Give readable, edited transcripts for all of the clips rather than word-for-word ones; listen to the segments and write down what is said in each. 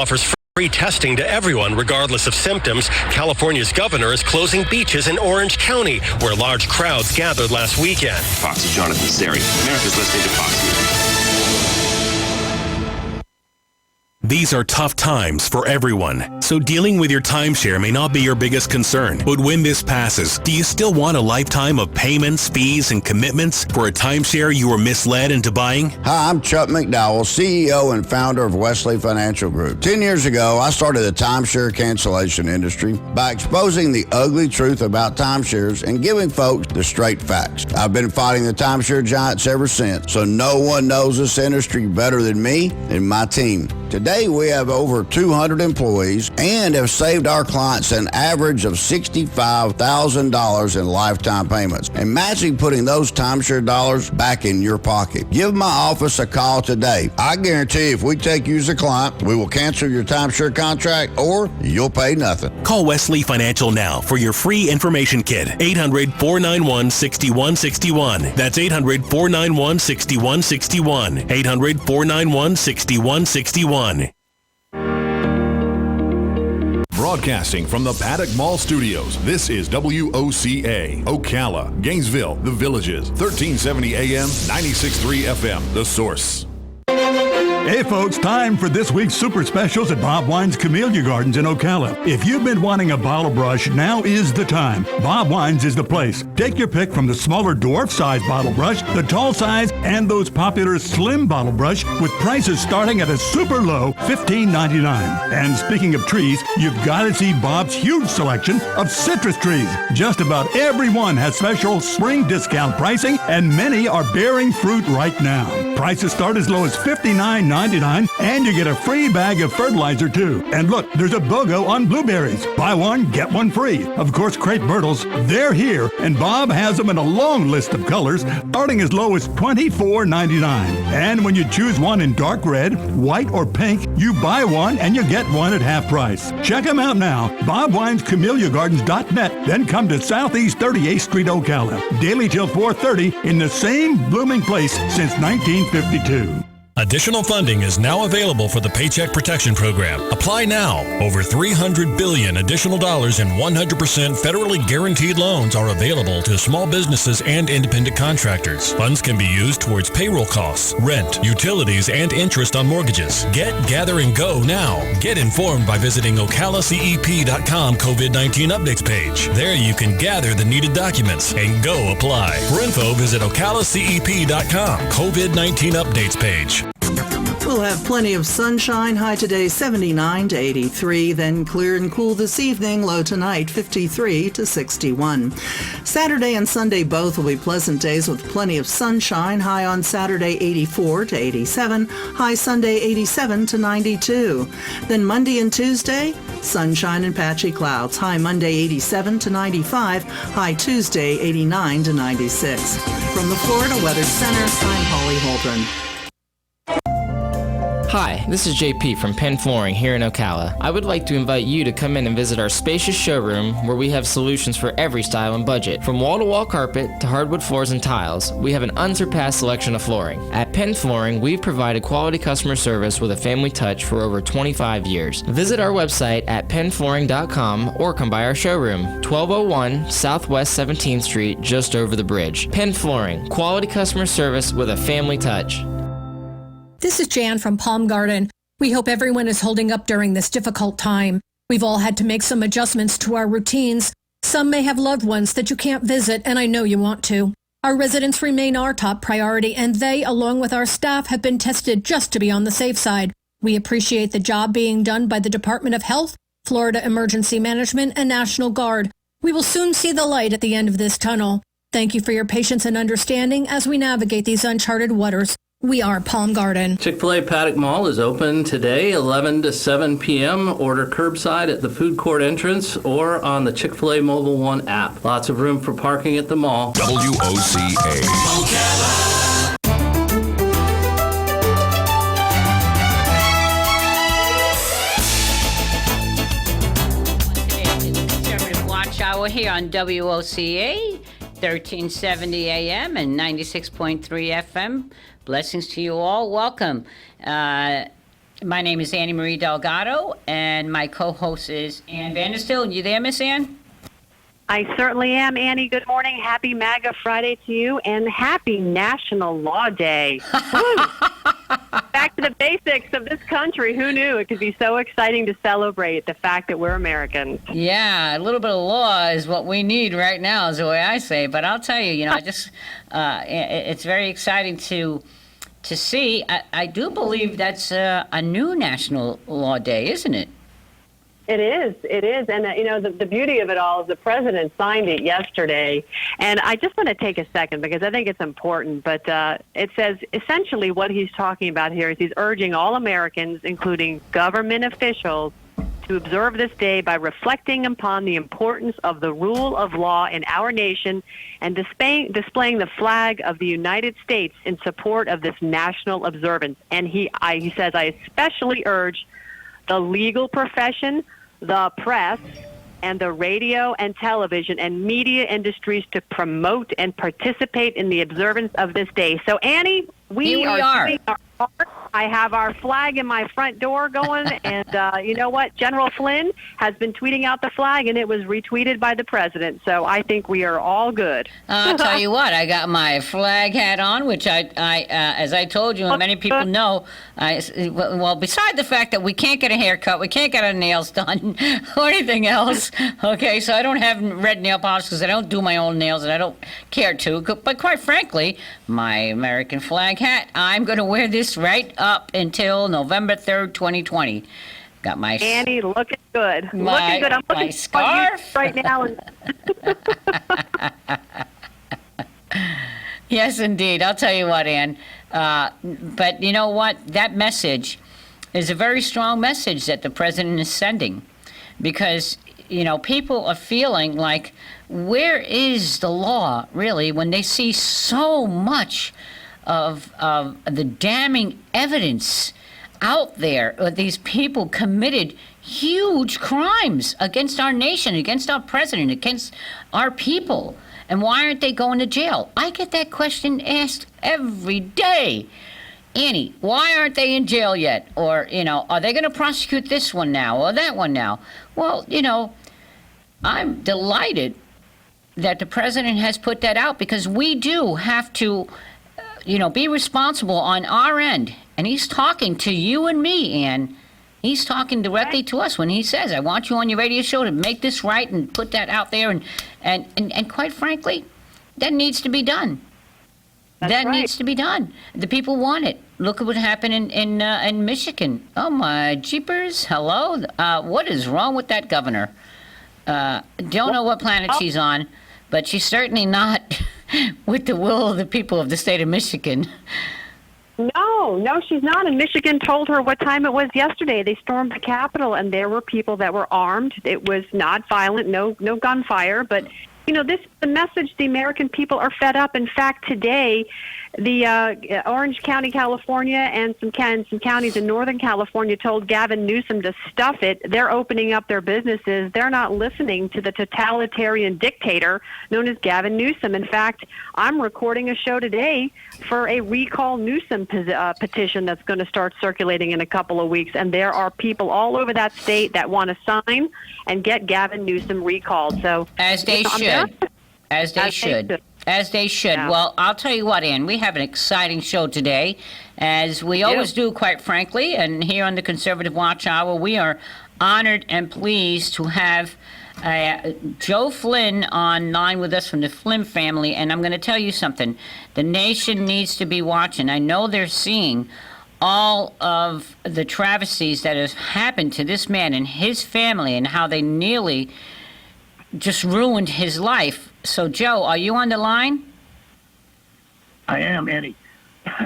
offers free testing to everyone regardless of symptoms. California's governor is closing beaches in Orange County, where large crowds gathered last weekend. Fox's Jonathan Seri. America's listening to Fox News. These are tough times for everyone, so dealing with your timeshare may not be your biggest concern. But when this passes, do you still want a lifetime of payments, fees, and commitments for a timeshare you were misled into buying? Hi, I'm Chuck McDowell, CEO and founder of Wesley Financial Group. 10 years ago, I started the timeshare cancellation industry by exposing the ugly truth about timeshares and giving folks the straight facts. I've been fighting the timeshare giants ever since, so no one knows this industry better than me and my team. Today, we have over 200 employees and have saved our clients an average of $65,000 in lifetime payments. Imagine putting those timeshare dollars back in your pocket. Give my office a call today. I guarantee if we take you as a client, we will cancel your timeshare contract or you'll pay nothing. Call Wesley Financial now for your free information kit. 800-491-6161. That's 800-491-6161. 800-491-6161. Broadcasting from the Paddock Mall Studios, this is WOCA, Ocala, Gainesville, The Villages, 1370 AM, 96.3 FM, The Source. Hey folks, time for this week's super specials at Bob Wine's Camellia Gardens in Ocala. If you've been wanting a bottle brush, now is the time. Bob Wine's is the place. Take your pick from the smaller dwarf size bottle brush, the tall size, and those popular slim bottle brush with prices starting at a super low $15.99. And speaking of trees, you've got to see Bob's huge selection of citrus trees. Just about every one has special spring discount pricing, and many are bearing fruit right now. Prices start as low as $59.99, and you get a free bag of fertilizer too. And look, there's a BOGO on blueberries. Buy one, get one free. Of course, crepe myrtles, they're here, and Bob has them in a long list of colors, starting as low as $24.99. And when you choose one in dark red, white, or pink, you buy one and you get one at half price. Check them out now, BobWinesCameliaGardens.net, then come to Southeast 38th Street, Ocala. Daily till 4:30 in the same blooming place since 1952. Additional funding is now available for the Paycheck Protection Program. Apply now. Over $300 billion additional dollars in 100% federally guaranteed loans are available to small businesses and independent contractors. Funds can be used towards payroll costs, rent, utilities, and interest on mortgages. Get, gather, and go now. Get informed by visiting OcalaCEP.com COVID-19 updates page. There you can gather the needed documents and go apply. For info, visit OcalaCEP.com COVID-19 updates page. We'll have plenty of sunshine, high today 79 to 83, then clear and cool this evening, low tonight 53 to 61. Saturday and Sunday both will be pleasant days with plenty of sunshine, high on Saturday 84 to 87, high Sunday 87 to 92. Then Monday and Tuesday, sunshine and patchy clouds, high Monday 87 to 95, high Tuesday 89 to 96. From the Florida Weather Center, I'm Holly Holdren. Hi, this is JP from Penn Flooring here in Ocala. I would like to invite you to come in and visit our spacious showroom where we have solutions for every style and budget. From wall-to-wall carpet to hardwood floors and tiles, we have an unsurpassed selection of flooring. At Penn Flooring, we've provided quality customer service with a family touch for over 25 years. Visit our website at pennflooring.com or come by our showroom, 1201 Southwest 17th Street, just over the bridge. Penn Flooring, quality customer service with a family touch. This is Jan from Palm Garden. We hope everyone is holding up during this difficult time. We've all had to make some adjustments to our routines. Some may have loved ones that you can't visit, and I know you want to. Our residents remain our top priority, and they, along with our staff, have been tested just to be on the safe side. We appreciate the job being done by the Department of Health, Florida Emergency Management, and National Guard. We will soon see the light at the end of this tunnel. Thank you for your patience and understanding as we navigate these uncharted waters. We are Palm Garden. Chick-fil-A Paddock Mall is open today, 11 to 7 p.m. Order curbside at the food court entrance or on the Chick-fil-A Mobile One app. Lots of room for parking at the mall. WOCA. Conservative Watch Hour here on WOCA, 1370 AM and 96.3 FM. Blessings to you all. Welcome. My name is Annie Marie Delgado, and my co-host is Ann Vanderstil. You there, Miss Ann? I certainly am, Annie. Good morning. Happy MAGA Friday to you, and happy National Law Day. Back to the basics of this country. Who knew it could be so exciting to celebrate the fact that we're Americans? Yeah, a little bit of law is what we need right now, is the way I say. But I'll tell you, I just it's very exciting to see. I do believe that's a new National Law Day, isn't it? It is. And, the beauty of it all is the president signed it yesterday. And I just want to take a second because I think it's important. But it says essentially what he's talking about here is he's urging all Americans, including government officials, to observe this day by reflecting upon the importance of the rule of law in our nation and displaying the flag of the United States in support of this national observance. And he says, I especially urge the legal profession, the press, and the radio and television and media industries to promote and participate in the observance of this day. So, Annie, we are doing our part. I have our flag in my front door going, and you know what? General Flynn has been tweeting out the flag, and it was retweeted by the president. So I think we are all good. I'll tell you what, I got my flag hat on, which I as I told you, and many people know, well, beside the fact that we can't get a haircut, we can't get our nails done, or anything else, okay, so I don't have red nail polish because I don't do my own nails, and I don't care to, but quite frankly, my American flag hat, I'm going to wear this right up until November 3rd, 2020. Got my Annie looking good. I'm looking my scarf right now. Yes, indeed. I'll tell you what, Ann. But you know what? That message is a very strong message that the president is sending, because people are feeling like, where is the law really when they see so much of the damning evidence out there? These people committed huge crimes against our nation, against our president, against our people. And why aren't they going to jail? I get that question asked every day. Annie, why aren't they in jail yet? Or, are they going to prosecute this one now or that one now? Well, I'm delighted that the president has put that out, because we do have to be responsible on our end. And he's talking to you and me, Ann. He's talking directly to us when he says, I want you on your radio show to make this right and put that out there. And quite frankly, that needs to be done. Needs to be done. The people want it. Look at what happened in Michigan. Oh, my jeepers. Hello? What is wrong with that governor? Don't know what planet she's on, but she's certainly not with the will of the people of the state of Michigan. No, she's not. And Michigan told her what time it was yesterday. They stormed the Capitol, and there were people that were armed. It was not violent, no gunfire. But, this is the message. The American people are fed up. In fact, today, the Orange County, California, and some counties in Northern California told Gavin Newsom to stuff it. They're opening up their businesses. They're not listening to the totalitarian dictator known as Gavin Newsom. In fact, I'm recording a show today for a Recall Newsom petition that's going to start circulating in a couple of weeks. And there are people all over that state that want to sign and get Gavin Newsom recalled. So As they should. As they should. Yeah. Well, I'll tell you what, Ann, we have an exciting show today, as we always do, quite frankly. And here on the Conservative Watch Hour, we are honored and pleased to have Joe Flynn online with us from the Flynn family. And I'm going to tell you something. The nation needs to be watching. I know they're seeing all of the travesties that have happened to this man and his family, and how they nearly just ruined his life. So, Joe, are you on the line? I am, Annie.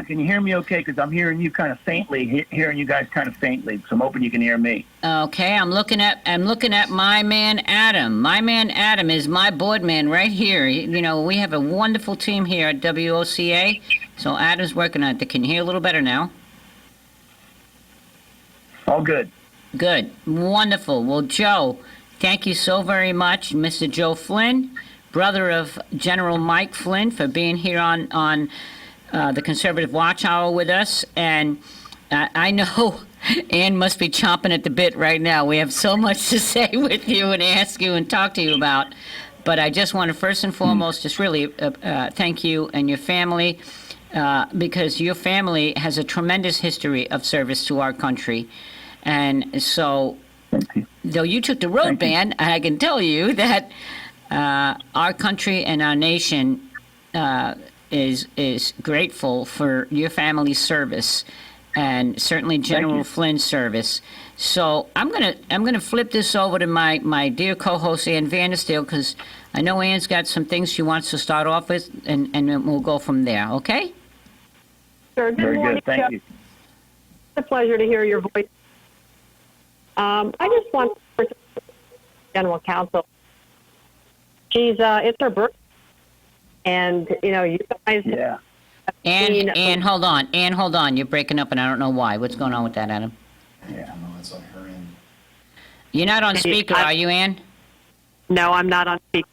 Can you hear me okay? Because I'm hearing you kind of faintly, hearing you guys kind of faintly. So I'm hoping you can hear me. Okay, I'm looking at my man Adam. My man Adam is my board man right here. We have a wonderful team here at WOCA. So Adam's working on it. Can you hear a little better now? All good. Good. Wonderful. Well, Joe, thank you so very much, Mr. Joe Flynn, brother of General Mike Flynn, for being here on the Conservative Watch Hour with us. And I know Ann must be chomping at the bit right now. We have so much to say with you and ask you and talk to you about. But I just want to first and foremost just really thank you and your family because your family has a tremendous history of service to our country. And so, though you took the road ban, I can tell you that our country and our nation is grateful for your family's service. And certainly General Flynn's service. So I'm gonna flip this over to my dear co-host Ann Vandersteel because I know Ann's got some things she wants to start off with, and then we'll go from there. Okay? Sure. Good morning, Good. Thank you. It's a pleasure to hear your voice. I just want to General Counsel. It's her birthday, and you guys. Yeah. Ann, hold on. Ann, hold on. You're breaking up, and I don't know why. What's going on with that, Adam? Yeah. No, it's on her end. You're not on speaker, are you, Ann? No, I'm not on speaker.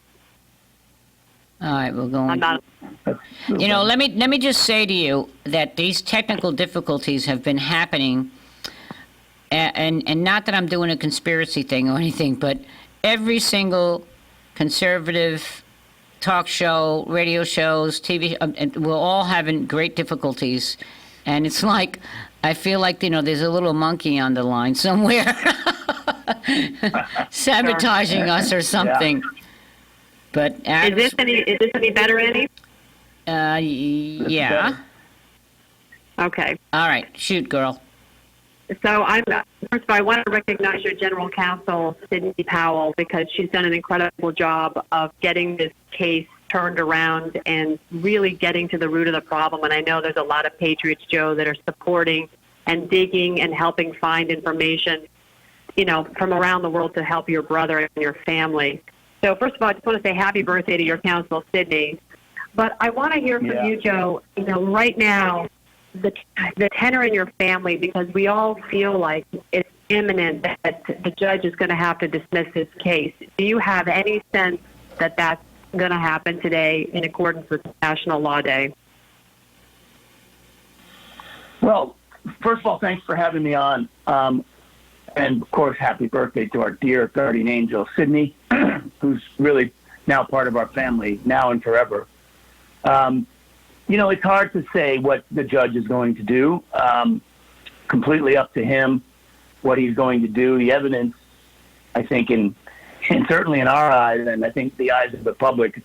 All right, we're going. I'm not. Let me just say to you that these technical difficulties have been happening, and not that I'm doing a conspiracy thing or anything, but every single conservative talk show, radio shows, TV, we're all having great difficulties. And it's like, I feel like, there's a little monkey on the line somewhere sabotaging us or something. Yeah. But is this any better, Annie? Yeah. Okay. All right. Shoot, girl. So first of all, I want to recognize your General Counsel, Sidney Powell, because she's done an incredible job of getting this case turned around and really getting to the root of the problem. And I know there's a lot of patriots, Joe, that are supporting and digging and helping find information, from around the world to help your brother and your family. So first of all, I just want to say happy birthday to your counsel, Sidney. But I want to hear from you, Joe, right now, the tenor in your family, because we all feel like it's imminent that the judge is going to have to dismiss his case. Do you have any sense that that's going to happen today in accordance with National Law Day? Well, first of all, thanks for having me on. And, of course, happy birthday to our dear guardian angel, Sidney, who's really now part of our family, now and forever. It's hard to say what the judge is going to do. Completely up to him, what he's going to do. The evidence, I think, and certainly in our eyes, and I think the eyes of the public,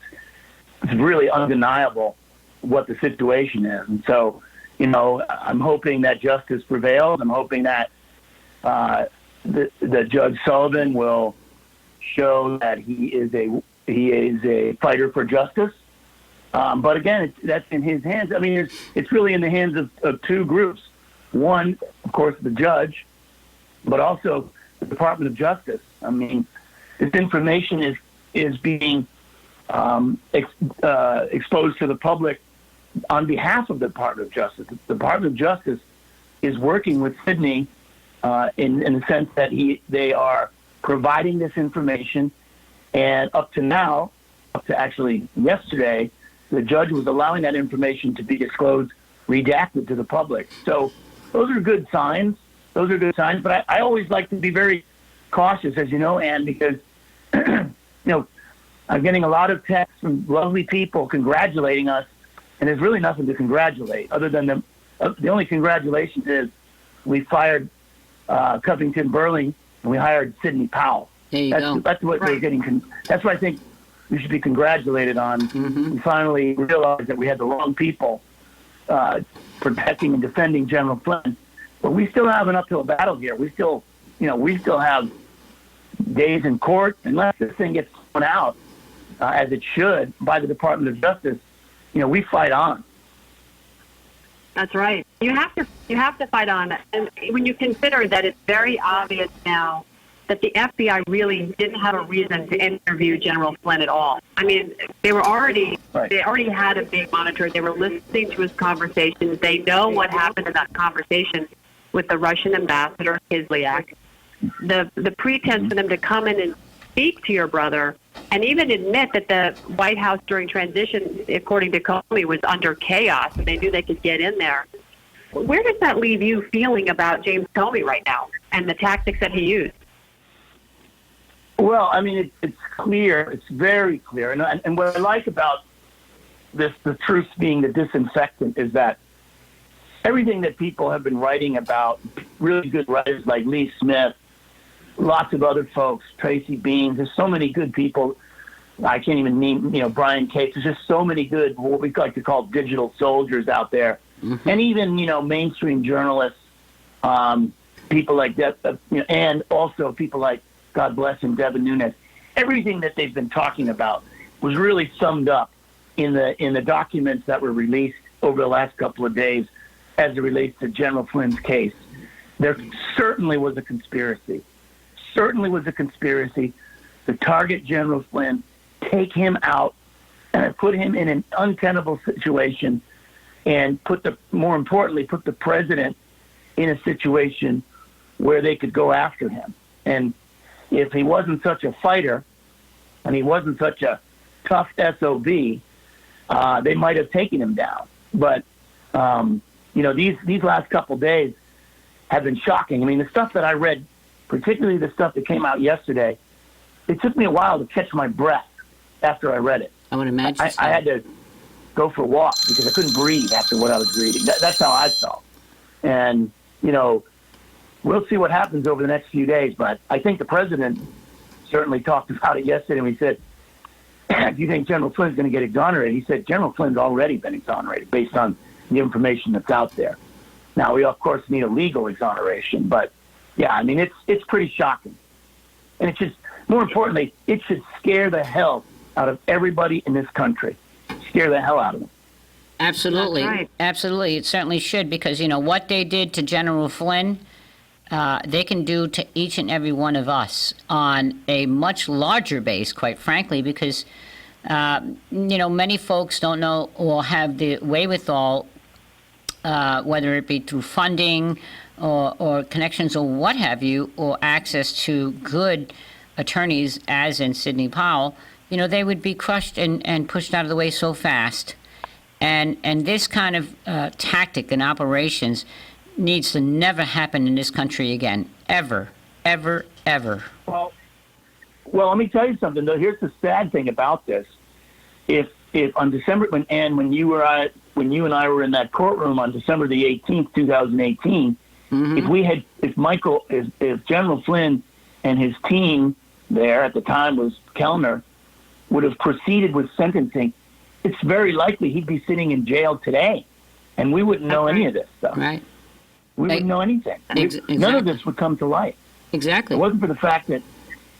it's really undeniable what the situation is. And so, I'm hoping that justice prevails. I'm hoping that the Judge Sullivan will show that he is a fighter for justice. But again, that's in his hands. I mean, it's really in the hands of two groups. One, of course, the judge, but also the Department of Justice. I mean, this information is being exposed to the public on behalf of the Department of Justice. The Department of Justice is working with Sidney in the sense that they are providing this information, and up to actually yesterday, the judge was allowing that information to be disclosed, redacted to the public. So those are good signs. But I always like to be very cautious, as you know, Ann, because, I'm getting a lot of texts from lovely people congratulating us, and there's really nothing to congratulate other than the only congratulations is we fired Covington Burling and we hired Sidney Powell. That's what we're getting. That's what I think we should be congratulated on. Mm-hmm. We finally realized that we had the wrong people protecting and defending General Flynn. But we still have an uphill battle here. We still have days in court. Unless this thing gets thrown out, as it should, by the Department of Justice, we fight on. That's right. You have to fight on. And when you consider that it's very obvious now that the FBI really didn't have a reason to interview General Flynn at all. I mean, they already had a big monitor. They were listening to his conversations. They know what happened in that conversation with the Russian ambassador, Kislyak. The pretense for them to come in and speak to your brother and even admit that the White House during transition, according to Comey, was under chaos and they knew they could get in there. Where does that leave you feeling about James Comey right now and the tactics that he used? Well, I mean, it's clear. It's very clear. And what I like about this, the truth being the disinfectant, is that everything that people have been writing about, really good writers like Lee Smith, lots of other folks, Tracy Beans, there's so many good people. I can't even name, Brian Cates. There's just so many good, what we like to call digital soldiers out there. Mm-hmm. And even, mainstream journalists, people like that, and also people like, God bless him, Devin Nunes. Everything that they've been talking about was really summed up in the documents that were released over the last couple of days as it relates to General Flynn's case. There certainly was a conspiracy. To target General Flynn, take him out, put him in an untenable situation, and more importantly, put the president in a situation where they could go after him. And if he wasn't such a fighter and he wasn't such a tough SOB, they might have taken him down. But, these last couple days have been shocking. I mean, the stuff that I read, particularly the stuff that came out yesterday, it took me a while to catch my breath after I read it. I would imagine I had to go for a walk because I couldn't breathe after what I was reading. That's how I felt. And, we'll see what happens over the next few days. But I think the president certainly talked about it yesterday when he said, do you think General Flynn's going to get exonerated? He said General Flynn's already been exonerated based on the information that's out there. Now, we, of course, need a legal exoneration. But, yeah, I mean, it's pretty shocking. And it just, more importantly, it should scare the hell out of everybody in this country. Scare the hell out of them. Absolutely. Right. Absolutely. It certainly should, because, what they did to General Flynn, they can do to each and every one of us on a much larger base, quite frankly, because, many folks don't know or have the wherewithal, whether it be through funding or connections or what have you, or access to good attorneys, as in Sidney Powell, they would be crushed and pushed out of the way so fast. And this kind of tactic and operations needs to never happen in this country again. Ever, ever, ever. Well, let me tell you something, though. Here's the sad thing about this. If on December, when you and I were in that courtroom on December the 18th, 2018, mm-hmm. if General Flynn and his team there at the time was Kellner, would have proceeded with sentencing, it's very likely he'd be sitting in jail today, and we wouldn't know any of this stuff. Right. We wouldn't know anything. Exactly. None of this would come to light. Exactly. It wasn't for the fact that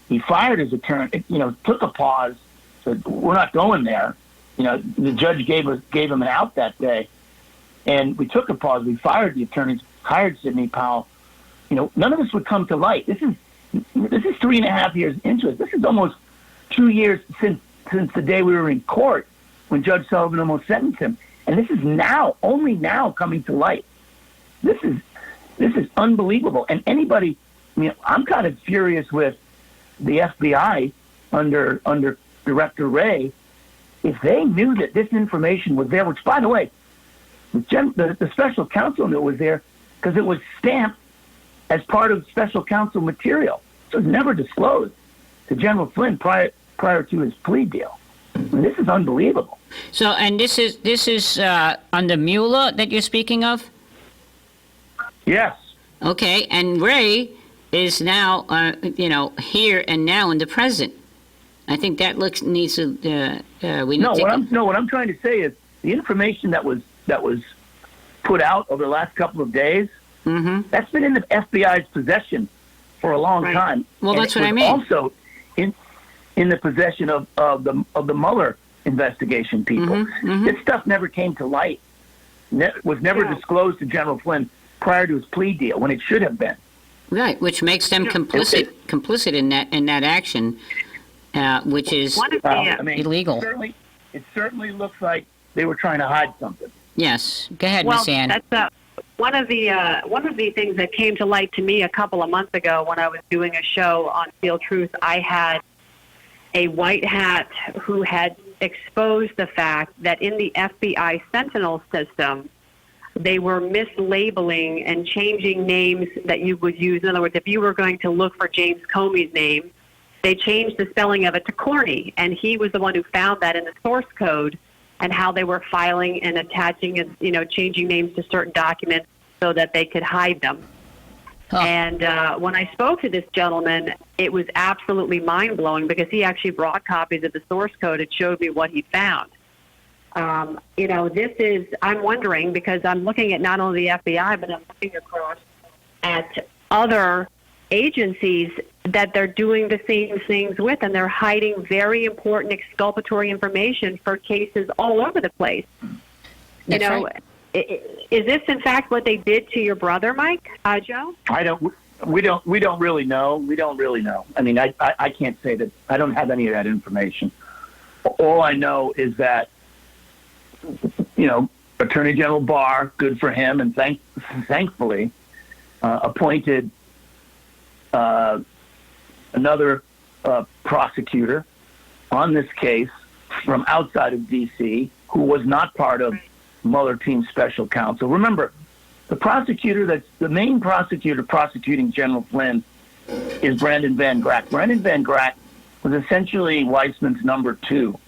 he fired his attorney, took a pause, said, we're not going there. The judge gave him an out that day, and we took a pause. We fired the attorneys, hired Sidney Powell. None of this would come to light. This is 3.5 years into it. This is almost 2 years since the day we were in court when Judge Sullivan almost sentenced him. And this is only now coming to light. This is unbelievable. And anybody, I'm kind of furious with the FBI under Director Wray. If they knew that this information was there, which, by the way, the special counsel knew it was there because it was stamped as part of special counsel material. So it was never disclosed to General Flynn prior to his plea deal. I mean, this is unbelievable. So, and this is under Mueller that you're speaking of? Yes. Okay, and Wray is now, here and now in the present. I think that needs to. What I'm trying to say is the information that was put out over the last couple of days. Mm-hmm. That's been in the FBI's possession for a long time. Well, and that's what I mean. Also, in the possession of the Mueller investigation people. Mm-hmm, mm-hmm. This stuff never came to light. Was never disclosed to General Flynn prior to his plea deal when it should have been. Right, which makes them complicit in that action, which is illegal. It certainly looks like they were trying to hide something. Yes, go ahead, Miss Ann. That's one of the things that came to light to me a couple of months ago when I was doing a show on Steel Truth. I had a white hat who had exposed the fact that in the FBI Sentinel system, they were mislabeling and changing names that you would use. In other words, if you were going to look for James Comey's name, they changed the spelling of it to Corney, and he was the one who found that in the source code and how they were filing and attaching and, changing names to certain documents so that they could hide them. And when I spoke to this gentleman, it was absolutely mind-blowing because he actually brought copies of the source code and showed me what he found. I'm wondering, because I'm looking at not only the FBI, but I'm looking across at other agencies that they're doing the same things with, and they're hiding very important exculpatory information for cases all over the place. That's right. Is this in fact what they did to your brother, Mike? Joe? We don't really know. We don't really know. I mean, I can't say that. I don't have any of that information. All I know is that, Attorney General Barr, good for him, and thankfully appointed another prosecutor on this case from outside of D.C. who was not part of Mueller team special counsel. Remember, the main prosecutor prosecuting General Flynn is Brandon Van Grack. Brandon Van Grack was essentially Weissman's number 2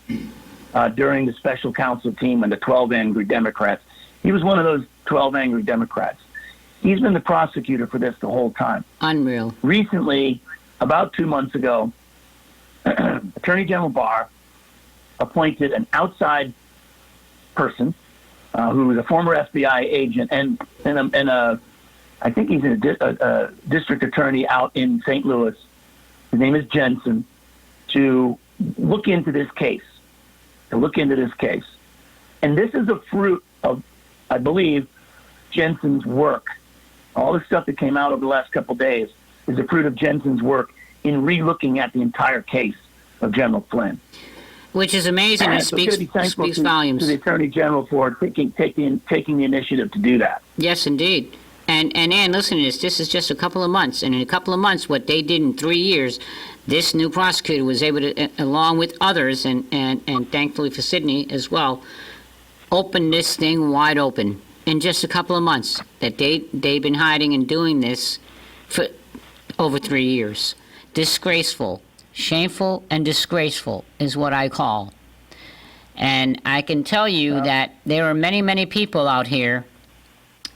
during the special counsel team and the 12 Angry Democrats. He was one of those 12 Angry Democrats. He's been the prosecutor for this the whole time. Unreal. Recently, about 2 months ago, Attorney General Barr appointed an outside person who was a former FBI agent and I think he's a district attorney out in St. Louis. His name is Jensen, to look into this case. And this is a fruit of, I believe, Jensen's work. All the stuff that came out over the last couple of days is a fruit of Jensen's work in re-looking at the entire case of General Flynn. Which is amazing. It speaks volumes. To the Attorney General for taking the initiative to do that. Yes, indeed. And Ann, listen to this. This is just a couple of months. And in a couple of months, what they did in 3 years, this new prosecutor was able to, along with others, and thankfully for Sydney as well, open this thing wide open in just a couple of months. That they've been hiding and doing this for over 3 years. Disgraceful. Shameful and disgraceful is what I call. And I can tell you that there are many, many people out here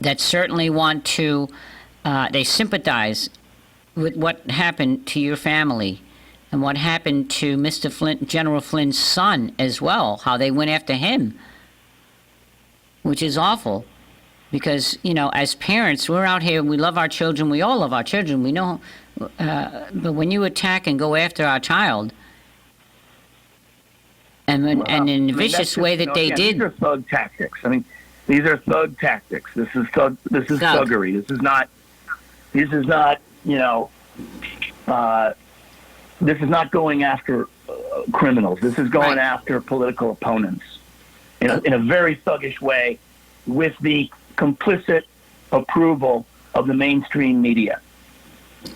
that certainly want to, they sympathize with what happened to your family and what happened to Mr. Flynn, General Flynn's son as well, how they went after him, which is awful. Because, as parents, we're out here, we love our children, we all love our children, we know, but when you attack and go after our child, and in a vicious way that they did. These are thug tactics. These are thug tactics. This is thuggery. This is not, this is not going after criminals. This is going after political opponents in a very thuggish way with the complicit approval of the mainstream media.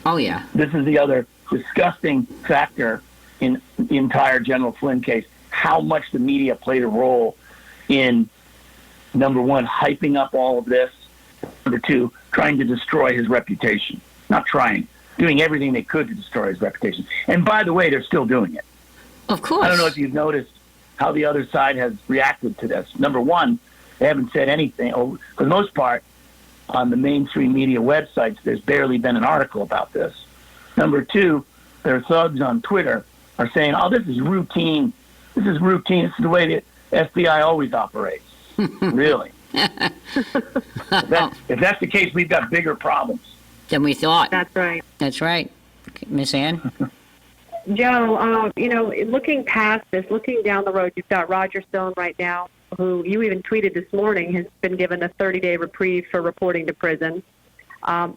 Oh, yeah. This is the other disgusting factor in the entire General Flynn case, how much the media played a role in, number one, hyping up all of this, number two, trying to destroy his reputation. Not trying, doing everything they could to destroy his reputation. And by the way, they're still doing it. Of course. I don't know if you've noticed how the other side has reacted to this. Number one, they haven't said anything. For the most part, on the mainstream media websites, there's barely been an article about this. Number two, their thugs on Twitter are saying, oh, this is routine. This is routine. This is the way the FBI always operates. Really? If that's the case, we've got bigger problems than we thought. That's right. That's right. Miss Ann? Joe, looking past this, looking down the road, you've got Roger Stone right now, who you even tweeted this morning has been given a 30-day reprieve for reporting to prison.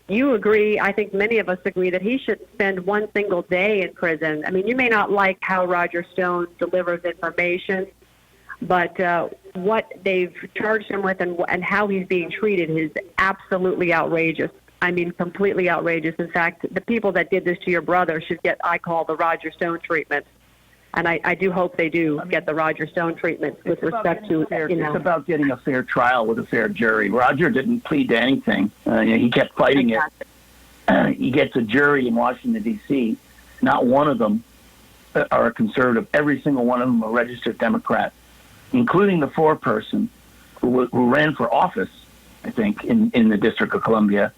You agree, I think many of us agree, that he shouldn't spend one single day in prison. I mean, you may not like how Roger Stone delivers information, but what they've charged him with and how he's being treated is absolutely outrageous. I mean, completely outrageous. In fact, the people that did this to your brother should get, I call, the Roger Stone treatment. And I do hope they do get the Roger Stone treatment with respect to, It's about getting a fair trial with a fair jury. Roger didn't plead to anything. He kept fighting it. He gets a jury in Washington, D.C. Not one of them are a conservative. Every single one of them are a registered Democrat, including the foreperson who ran for office, I think, in the District of Columbia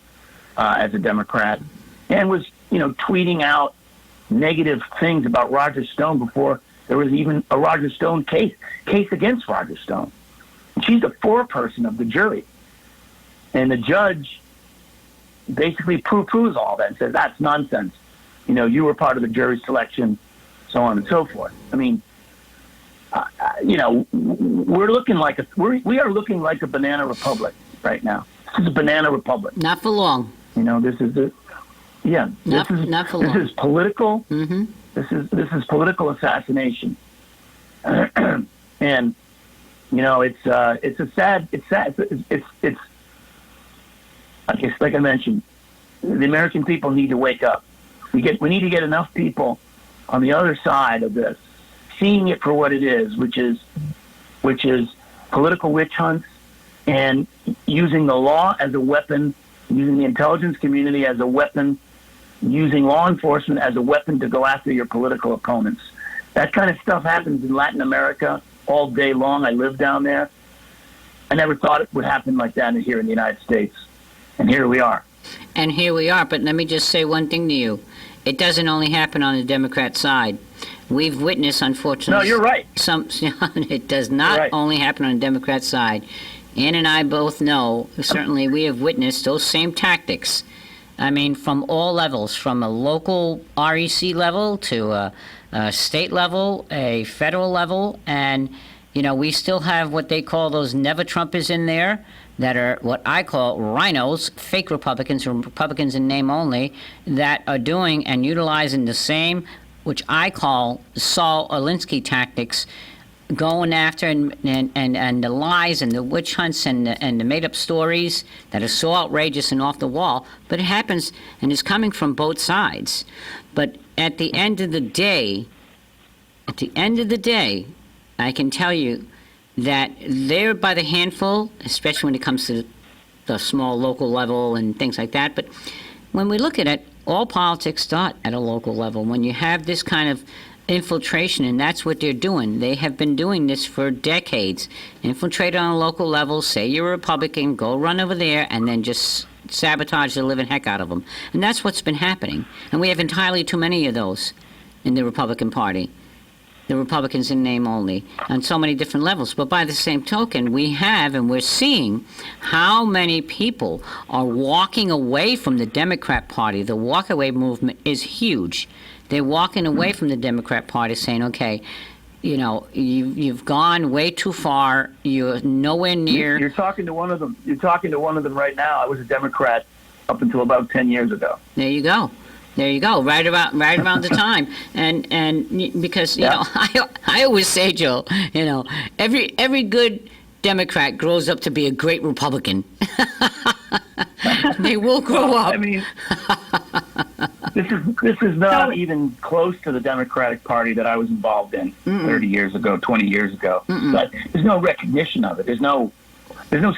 as a Democrat, and was, tweeting out negative things about Roger Stone before there was even a Roger Stone case against Roger Stone. And she's the foreperson of the jury. And the judge basically poo-poos all that and says, that's nonsense. You were part of the jury selection, so on and so forth. I mean, we're looking like we are looking like a banana republic right now. This is a banana republic. Not for long. This is it. Yeah, not for long. This is political. Mm-hmm. This is political assassination, and it's sad. It's I guess, like I mentioned, the American people need to wake up. We need to get enough people on the other side of this, seeing it for what it is, which is political witch hunts and using the law as a weapon, using the intelligence community as a weapon, using law enforcement as a weapon to go after your political opponents. That kind of stuff happens in Latin America all day long. I live down there. I never thought it would happen like that here in the United States. And here we are. And here we are. But let me just say one thing to you. It doesn't only happen on the Democrat side. We've witnessed, unfortunately... No, you're right. It does not only happen on the Democrat side. Ann and I both know, certainly we have witnessed those same tactics. I mean, from all levels, from a local REC level to a state level, a federal level, and, we still have what they call those never-Trumpers in there that are what I call rhinos, fake Republicans, or Republicans in name only, that are doing and utilizing the same, which I call Saul Alinsky tactics, going after and the lies and the witch hunts and the made-up stories that are so outrageous and off the wall. But it happens and is coming from both sides. But at the end of the day, I can tell you that they're by the handful, especially when it comes to the small local level and things like that. But when we look at it, all politics start at a local level. When you have this kind of infiltration, and that's what they're doing. They have been doing this for decades. Infiltrate on a local level, say you're a Republican, go run over there, and then just sabotage the living heck out of them. And that's what's been happening. And we have entirely too many of those in the Republican Party. The Republicans in name only, on so many different levels. But by the same token, we have, and we're seeing how many people are walking away from the Democrat Party. The walkaway movement is huge. They're walking away from the Democrat Party saying, okay, you've gone way too far. You're nowhere near. You're talking to one of them. You're talking to one of them right now. I was a Democrat up until about 10 years ago. There you go. Right around the time, and because I always say, Joe, every good Democrat grows up to be a great Republican. They will grow up. I mean, this is not even close to the Democratic Party that I was involved in 30 years ago, 20 years ago. But there's no recognition of it. There's no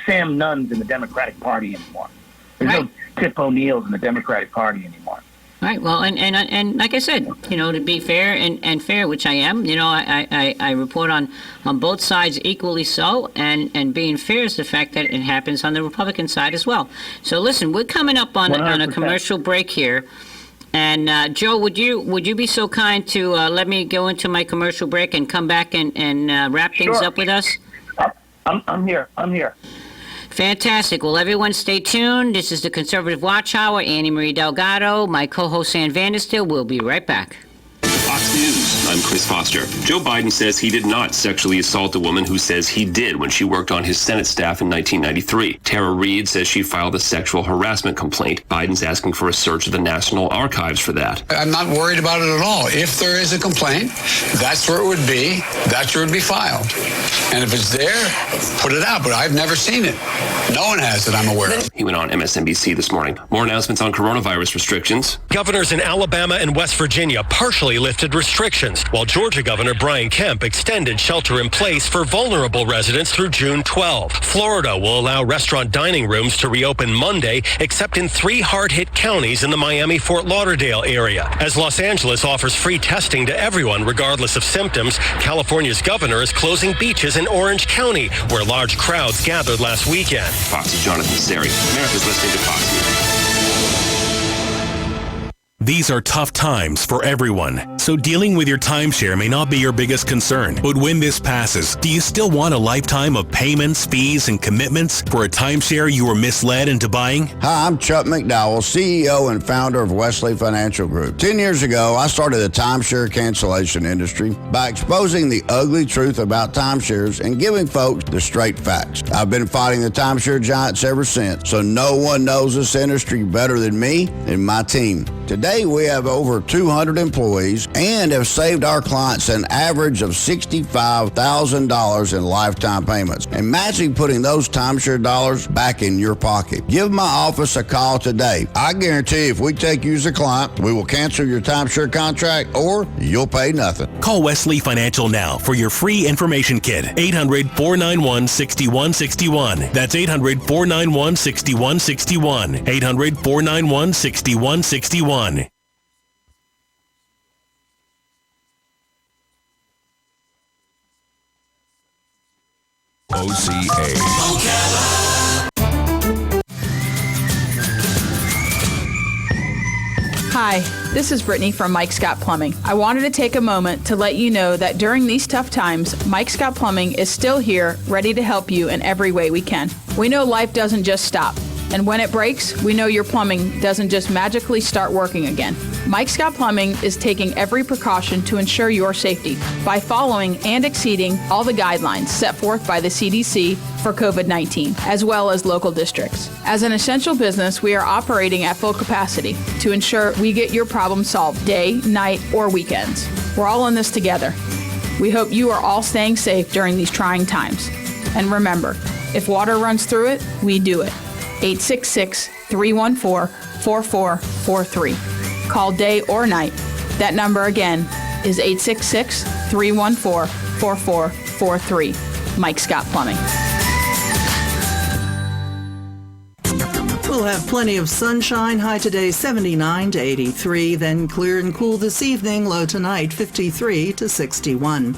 Sam Nunns in the Democratic Party anymore. There's no Tip O'Neills in the Democratic Party anymore. Right. Well, and like I said, to be fair and fair, which I am, I report on both sides equally so, and being fair is the fact that it happens on the Republican side as well. So listen, we're coming up on a commercial break here, and Joe, would you be so kind to let me go into my commercial break and come back and wrap things up with us? I'm here. Fantastic. Well, everyone stay tuned. This is the Conservative Watch Hour. Annie Marie Delgado, my co-host Ann Vanderstill. We'll be right back. Fox News, I'm Chris Foster. Joe Biden says he did not sexually assault a woman who says he did when she worked on his Senate staff in 1993. Tara Reid says she filed a sexual harassment complaint. Biden's asking for a search of the National Archives for that. I'm not worried about it at all. If there is a complaint, that's where it would be. That's where it would be filed. And if it's there, put it out. But I've never seen it. No one has that I'm aware of. He went on MSNBC this morning. More announcements on coronavirus restrictions. Governors in Alabama and West Virginia partially lifted lifted restrictions, while Georgia Governor Brian Kemp extended shelter in place for vulnerable residents through June 12. Florida will allow restaurant dining rooms to reopen Monday, except in 3 hard-hit counties in the Miami-Fort Lauderdale area. As Los Angeles offers free testing to everyone regardless of symptoms, California's governor is closing beaches in Orange County, where large crowds gathered last weekend. Fox's Jonathan Seri. America's listening to Fox News. These are tough times for everyone, so dealing with your timeshare may not be your biggest concern. But when this passes, do you still want a lifetime of payments, fees, and commitments for a timeshare you were misled into buying? Hi, I'm Chuck McDowell, CEO and founder of Wesley Financial Group. 10 years ago, I started the timeshare cancellation industry by exposing the ugly truth about timeshares and giving folks the straight facts. I've been fighting the timeshare giants ever since, so no one knows this industry better than me and my team. Today, we have over 200 employees and have saved our clients an average of $65,000 in lifetime payments. Imagine putting those timeshare dollars back in your pocket. Give my office a call today. I guarantee if we take you as a client, we will cancel your timeshare contract or you'll pay nothing. Call Wesley Financial now for your free information kit. 800-491-6161. That's 800-491-6161. 800-491-6161. OCA. Hi, this is Brittany from Mike Scott Plumbing. I wanted to take a moment to let you know that during these tough times, Mike Scott Plumbing is still here, ready to help you in every way we can. We know life doesn't just stop, and when it breaks, we know your plumbing doesn't just magically start working again. Mike Scott Plumbing is taking every precaution to ensure your safety by following and exceeding all the guidelines set forth by the CDC for COVID-19, as well as local districts. As an essential business, we are operating at full capacity to ensure we get your problem solved day, night, or weekends. We're all in this together. We hope you are all staying safe during these trying times. And remember, if water runs through it, we do it. 866-314-4443. Call day or night. That number again is 866-314-4443. Mike Scott Plumbing. We'll have plenty of sunshine, high today 79 to 83, then clear and cool this evening, low tonight 53 to 61.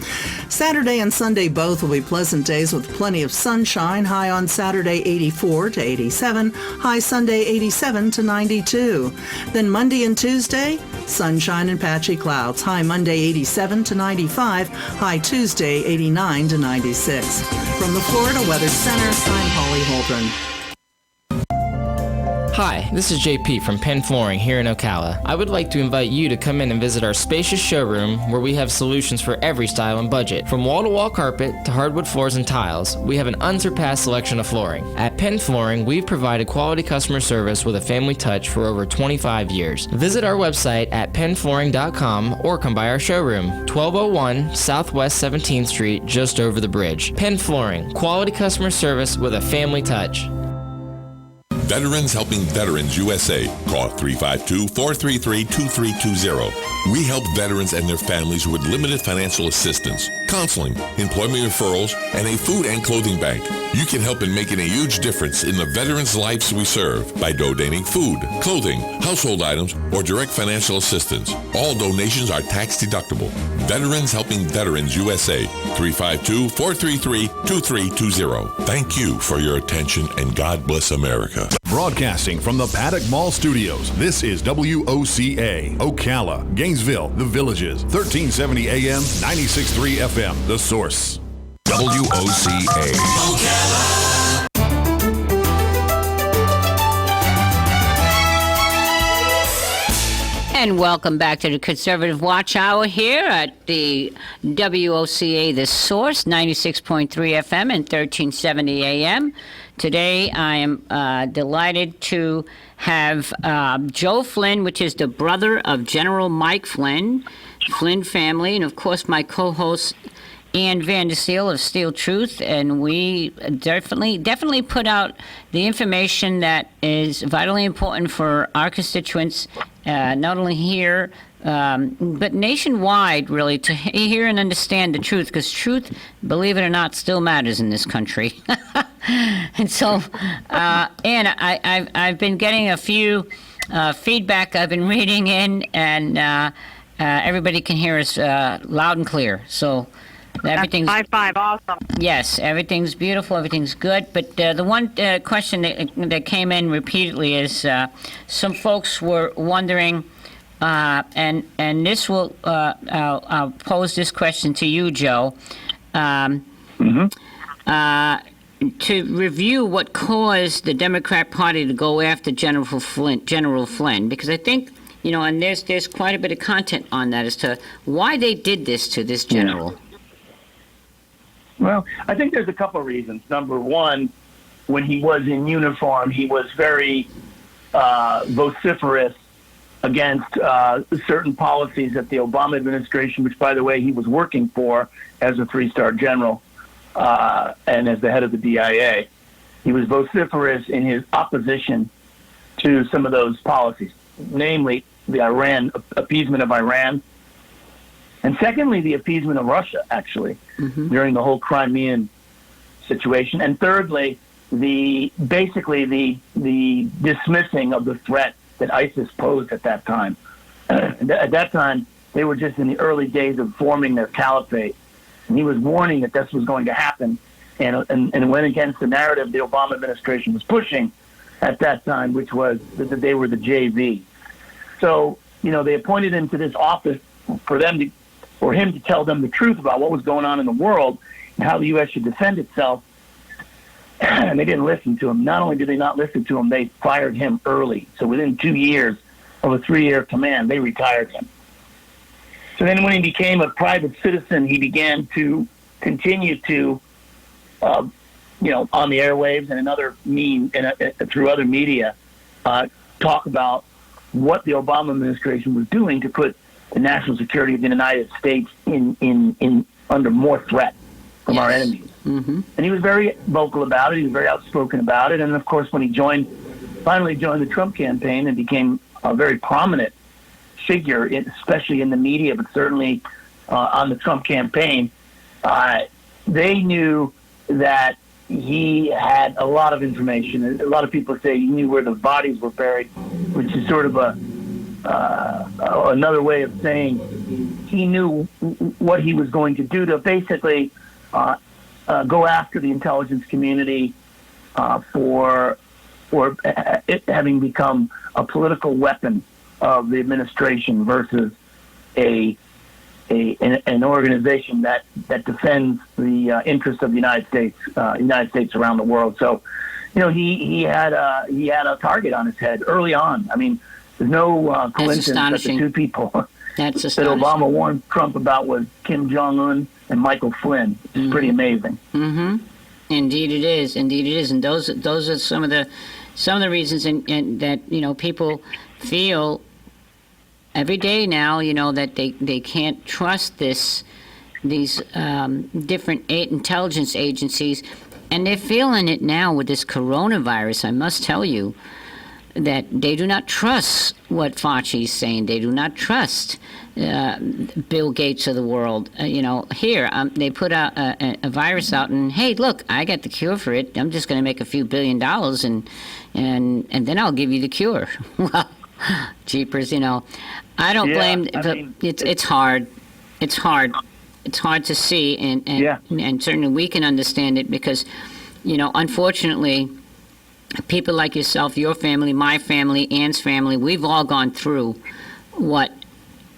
Saturday and Sunday both will be pleasant days with plenty of sunshine, high on Saturday 84 to 87, high Sunday 87 to 92. Then Monday and Tuesday, sunshine and patchy clouds, high Monday 87 to 95, high Tuesday 89 to 96. From the Florida Weather Center, I'm Holly Holdren. Hi, this is JP from Penn Flooring here in Ocala. I would like to invite you to come in and visit our spacious showroom where we have solutions for every style and budget. From wall-to-wall carpet to hardwood floors and tiles, we have an unsurpassed selection of flooring. At Penn Flooring, we've provided quality customer service with a family touch for over 25 years. Visit our website at pennflooring.com or come by our showroom, 1201 Southwest 17th Street, just over the bridge. Penn Flooring, quality customer service with a family touch. Veterans Helping Veterans USA. Call 352-433-2320. We help veterans and their families with limited financial assistance, counseling, employment referrals, and a food and clothing bank. You can help in making a huge difference in the veterans' lives we serve by donating food, clothing, household items, or direct financial assistance. All donations are tax deductible. Veterans Helping Veterans USA. 352-433-2320. Thank you for your attention and God bless America. Broadcasting from the Paddock Mall Studios, this is WOCA, Ocala, Gainesville, The Villages, 1370 AM, 96.3 FM, The Source. WOCA. Ocala. And welcome back to the Conservative Watch Hour here at the WOCA, The Source, 96.3 FM and 1370 AM. Today I am delighted to have Joe Flynn, which is the brother of General Mike Flynn, Flynn family, and of course my co-host Ann Vandersteel of Steel Truth, and we definitely put out the information that is vitally important for our constituents, not only here but nationwide, really, to hear and understand the truth, because truth, believe it or not, still matters in this country. And so, and I've been getting a few feedback I've been reading in, and everybody can hear us loud and clear. So everything's high five, awesome. Yes, everything's beautiful, everything's good. But the one question that came in repeatedly is some folks were wondering, and this will I'll pose this question to you, Joe. To review what caused the Democrat Party to go after General Flynn, because I think, and there's quite a bit of content on that as to why they did this to this general. Well, I think there's a couple of reasons. Number one, when he was in uniform, he was very vociferous against certain policies that the Obama administration, which, by the way, he was working for as a three-star general and as the head of the DIA. He was vociferous in his opposition to some of those policies, namely the appeasement of Iran, and secondly, the appeasement of Russia, actually, during the whole Crimean situation. And thirdly, the dismissing of the threat that ISIS posed at that time. At that time, they were just in the early days of forming their caliphate. And he was warning that this was going to happen, and went against the narrative the Obama administration was pushing at that time, which was that they were the JV. So, they appointed him to this office for him to tell them the truth about what was going on in the world and how the U.S. should defend itself. And they didn't listen to him. Not only did they not listen to him, they fired him early. So within 2 years of a 3-year command, they retired him. So then when he became a private citizen, he began to continue to, on the airwaves and in other through other media, talk about what the Obama administration was doing to put the national security of the United States in under more threat from our enemies. And he was very vocal about it. He was very outspoken about it. And of course, when he finally joined the Trump campaign and became a very prominent figure, especially in the media, but certainly on the Trump campaign, they knew that he had a lot of information. A lot of people say he knew where the bodies were buried, which is sort of another way of saying he knew what he was going to do to basically go after the intelligence community for it having become a political weapon of the administration versus an organization that defends the interests of the United States around the world. So, he had a target on his head early on. I mean, there's no coincidence that the two people that Obama warned Trump about was Kim Jong-un and Michael Flynn. It's pretty amazing. Indeed it is. And those are some of the reasons and that people feel every day now, that they can't trust these different intelligence agencies, and they're feeling it now with this coronavirus. I must tell you that they do not trust what Fauci's saying. They do not trust Bill Gates of the world. Here they put out a virus out, and hey, look, I got the cure for it. I'm just going to make a few $1 billion, and then I'll give you the cure. Well, jeepers, I don't blame. It's hard. It's hard to see, and certainly we can understand it because, unfortunately, people like yourself, your family, my family, Ann's family, we've all gone through what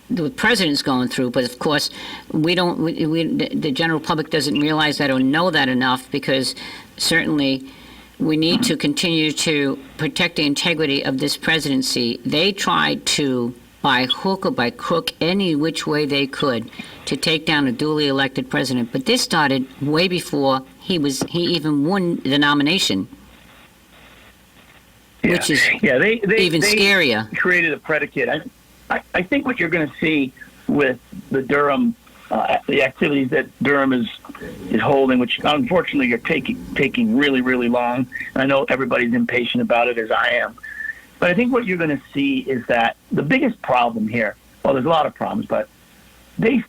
the president's going through. But of course, the general public doesn't realize that or know that enough, because certainly we need to continue to protect the integrity of this presidency. They tried to, by hook or by crook, any which way they could, to take down a duly elected president. But this started way before he even won the nomination. Which is even scarier. They created a predicate. I think what you're going to see with the Durham, the activities that Durham is holding, which unfortunately are taking really, really long. And I know everybody's impatient about it, as I am. But I think what you're going to see is that the biggest problem here well, there's a lot of problems, but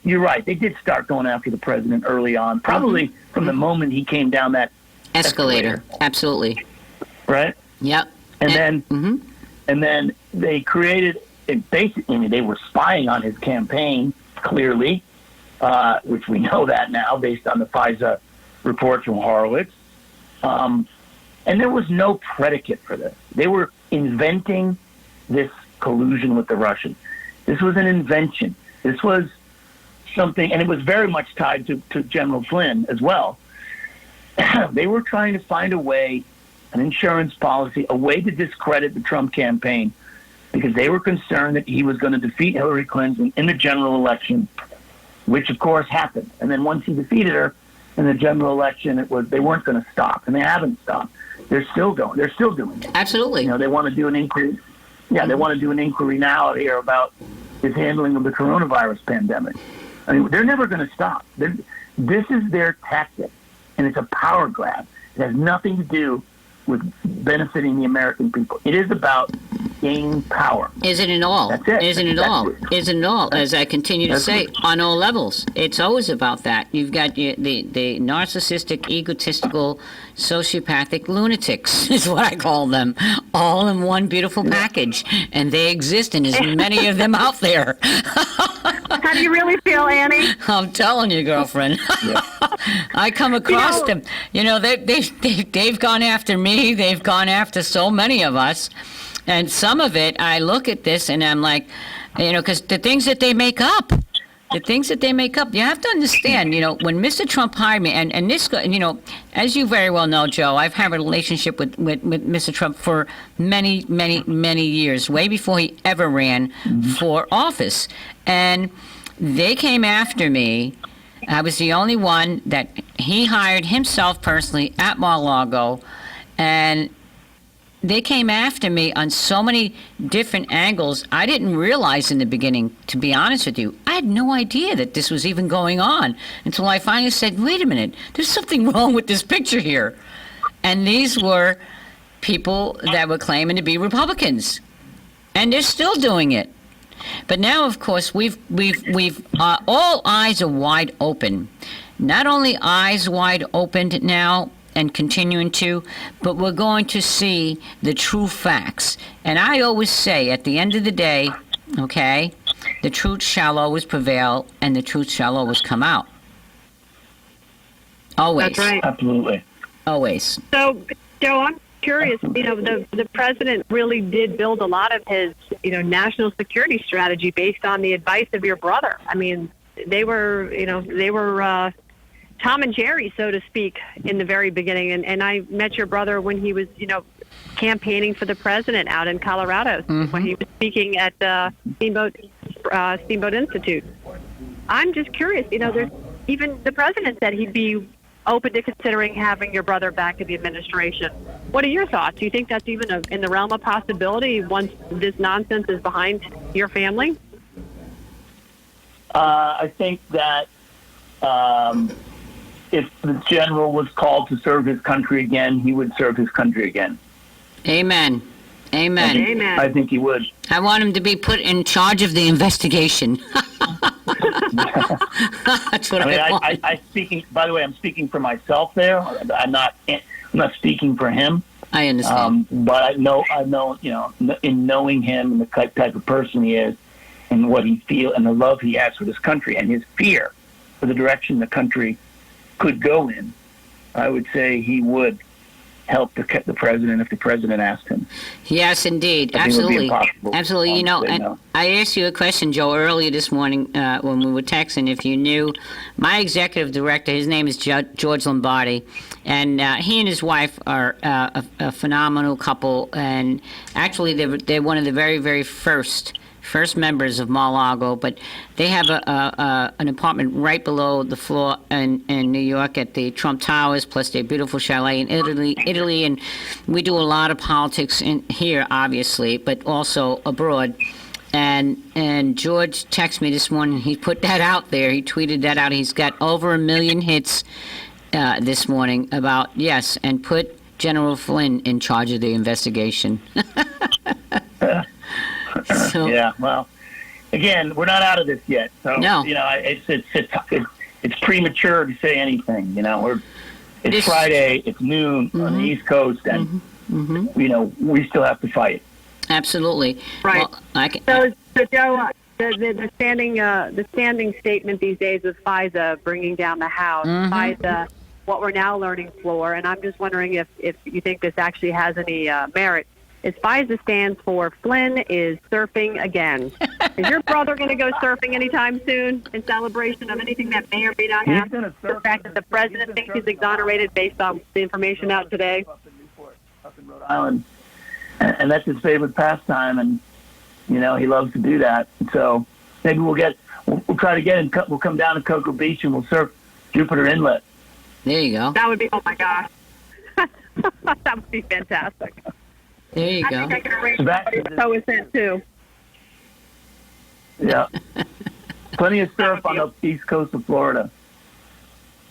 you're right. They did start going after the president early on, probably from the moment he came down that escalator. Absolutely. Right? Yep. And then they created it. Basically, they were spying on his campaign, clearly, which we know that now based on the FISA reports from Horowitz. And there was no predicate for this. They were inventing this collusion with the Russians. This was an invention. This was something, and it was very much tied to General Flynn as well. They were trying to find a way, an insurance policy, a way to discredit the Trump campaign because they were concerned that he was going to defeat Hillary Clinton in the general election, which of course happened. And then once he defeated her in the general election, they weren't going to stop, and they haven't stopped. They're still going. They're still doing it. Absolutely. They want to do an inquiry. Yeah, they want to do an inquiry now here about his handling of the coronavirus pandemic. I mean, they're never going to stop. This is their tactic, and it's a power grab. It has nothing to do with benefiting the American people. It is about gaining power. Isn't it all? That's it. Isn't it all? Isn't it all? As I continue to say, on all levels, it's always about that. You've got the narcissistic, egotistical, sociopathic lunatics, is what I call them, all in one beautiful package, and they exist, and there's many of them out there. How do you really feel, Annie? I'm telling you, girlfriend. I come across them. They've gone after me. They've gone after so many of us. And some of it, I look at this and I'm like, because the things that they make up, you have to understand, when Mr. Trump hired me, and this, as you very well know, Joe, I've had a relationship with Mr. Trump for many, many, many years, way before he ever ran for office. And they came after me. I was the only one that he hired himself personally at Mar-a-Lago, and they came after me on so many different angles. I didn't realize in the beginning, to be honest with you, I had no idea that this was even going on until I finally said, wait a minute, there's something wrong with this picture here. And these were people that were claiming to be Republicans, and they're still doing it. But now, of course, we've all eyes are wide open. Not only eyes wide opened now, and continuing to, but we're going to see the true facts. And I always say, at the end of the day, okay, the truth shall always prevail, and the truth shall always come out. Always. That's right. Absolutely. Always. So, Joe, I'm curious. The president really did build a lot of his, national security strategy based on the advice of your brother. I mean, they were Tom and Jerry, so to speak, in the very beginning. And I met your brother when he was, campaigning for the president out in Colorado, when he was speaking at the Steamboat Institute. I'm just curious, there's even the president said he'd be open to considering having your brother back in the administration. What are your thoughts? Do you think that's even in the realm of possibility once this nonsense is behind your family? I think that if the general was called to serve his country again, he would serve his country again. Amen. Amen. I think he would. I want him to be put in charge of the investigation. That's what I want. I speaking. By the way, I'm speaking for myself there. I'm not speaking for him. I understand. But I know, in knowing him and the type of person he is, and what he feels, and the love he has for this country, and his fear for the direction the country could go in, I would say he would help the president if the president asked him. Yes, indeed. Absolutely. Absolutely. And I asked you a question, Joe, earlier this morning when we were texting, if you knew my executive director. His name is George Lombardi, and he and his wife are a phenomenal couple, and actually they're one of the very, very first members of Mar-a-Lago, but they have an apartment right below the floor in New York at the Trump Towers, plus their beautiful chalet in Italy, and we do a lot of politics in here, obviously, but also abroad. And George texted me this morning. He put that out there. He tweeted that out. He's got over 1 million hits this morning about, yes, and put General Flynn in charge of the investigation. Yeah, well, again, we're not out of this yet. So, No. It's premature to say anything. It's Friday, it's noon on the East Coast, and, we still have to fight. Absolutely. Right. Well, So Joe, the standing statement these days is FISA bringing down the House. FISA, what we're now learning, Floor, and I'm just wondering if you think this actually has any merit, is FISA stands for Flynn is surfing again. Is your brother going to go surfing anytime soon in celebration of anything that may or may not happen? The fact that the president thinks he's exonerated based on the information out today? Up in Rhode Island. And that's his favorite pastime, and, he loves to do that. So maybe we'll try to get him, we'll come down to Cocoa Beach and we'll surf Jupiter Inlet. There you go. That would be, oh my gosh. That would be fantastic. There you go. I think I can arrange so is that too. Yeah. Plenty of surf on the east coast of Florida.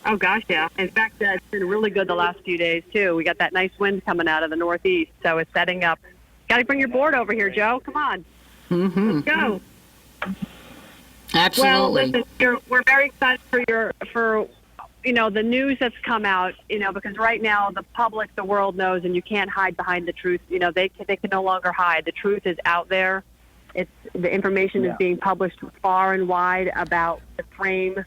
Oh gosh, yeah. In fact, it's been really good the last few days too. We got that nice wind coming out of the northeast, so it's setting up. Got to bring your board over here, Joe. Come on. Let's go. Absolutely. Well, listen, we're very excited for the news that's come out, because right now the public, the world knows, and you can't hide behind the truth. They can no longer hide. The truth is out there. The information is being published far and wide about the frame,